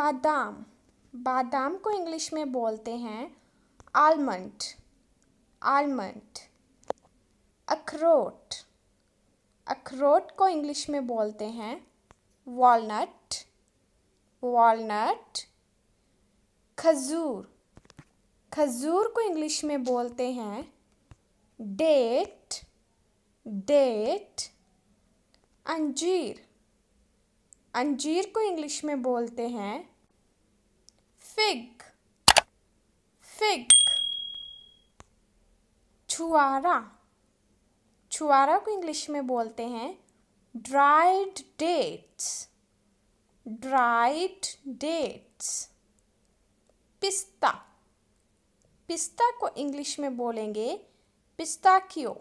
बादाम। बादाम को इंग्लिश में बोलते हैं आलमंड। आलमंड। अखरोट। अखरोट को इंग्लिश में बोलते हैं वॉलनट। वॉलनट। खजूर। खजूर को इंग्लिश में बोलते हैं डेट। डेट। अंजीर। अंजीर को इंग्लिश में बोलते हैं फिग। फिग। छुआरा। छुआरा को इंग्लिश में बोलते हैं ड्राइड डेट्स। Dried dates. पिस्ता। पिस्ता को इंग्लिश में बोलेंगे पिस्ताकियो।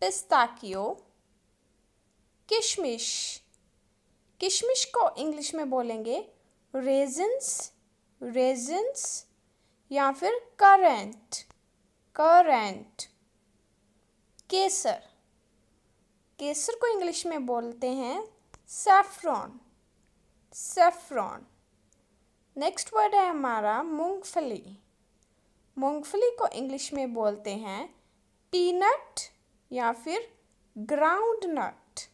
पिस्ताकियो। किशमिश। किशमिश को इंग्लिश में बोलेंगे रेजिन्स। रेजिन्स या फिर करेंट। करेंट। केसर। केसर को इंग्लिश में बोलते हैं सैफ्रॉन। सैफ्रॉन। नेक्स्ट वर्ड है हमारा मूंगफली। मूंगफली को इंग्लिश में बोलते हैं पीनट या फिर ग्राउंड नट।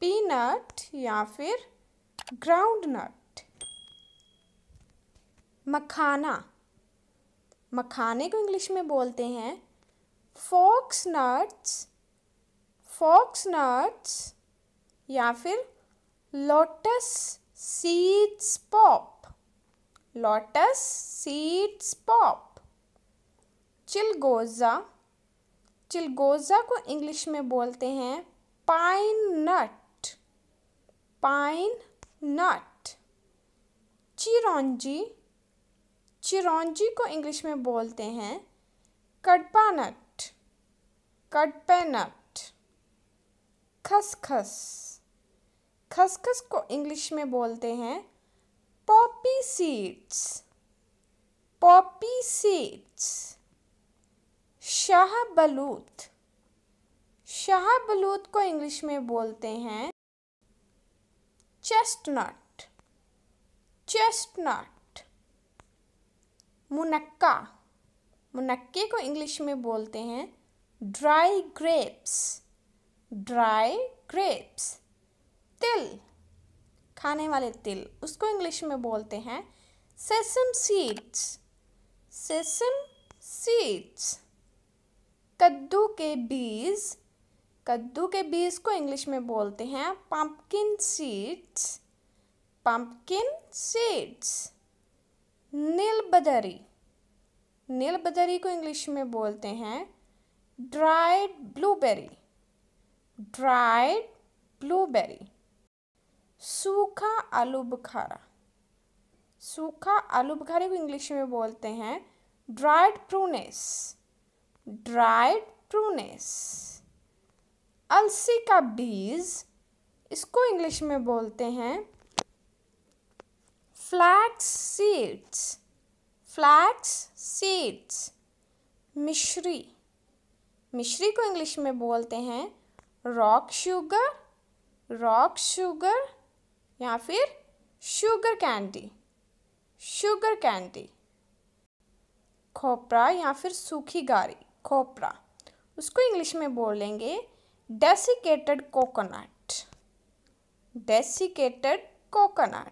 पीनट या फिर ग्राउंड नट। मखाना। मखाने को इंग्लिश में बोलते हैं फॉक्स नट्स। फॉक्स नट्स या फिर lotus seeds pop. Lotus seeds pop. Chilgoza. Chilgoza को इंग्लिश में बोलते हैं पाइन नट। पाइन नट। चिरौंजी। चिरौंजी को इंग्लिश में बोलते हैं कडपा नट। कडपा नट। खसखस। खसखस को इंग्लिश में बोलते हैं पॉपी सीड्स। Poppy seeds. शाहबलूत। शाहबलूत को इंग्लिश में बोलते हैं चेस्टनट। चेस्टनट। मुनक्का। मुनक्के को इंग्लिश में बोलते हैं ड्राई ग्रेप्स। Dry grapes. तिल। खाने वाले तिल, उसको इंग्लिश में बोलते हैं सेसम सीड्स। सेसम सीड्स। कद्दू के बीज। कद्दू के बीज को इंग्लिश में बोलते हैं पंपकिन सीड्स। Pumpkin seeds. नीलबदरी। नीलबदरी को इंग्लिश में बोलते हैं ड्राइड ब्लूबेरी। Dried blueberry. सूखा आलू बुखारा। सूखा आलू बुखारे को इंग्लिश में बोलते हैं ड्राइड प्रूनेस। ड्राइड प्रूनेस। अलसी का बीज, इसको इंग्लिश में बोलते हैं फ्लैक्स सीड्स। Flax seeds. मिश्री। मिश्री को इंग्लिश में बोलते हैं रॉक शुगर। रॉक शुगर या फिर शुगर कैंडी। Sugar candy. खोपरा या फिर सूखी गारी। खोपरा, उसको इंग्लिश में बोलेंगे डेसिकेटेड कोकोनट। Desiccated coconut.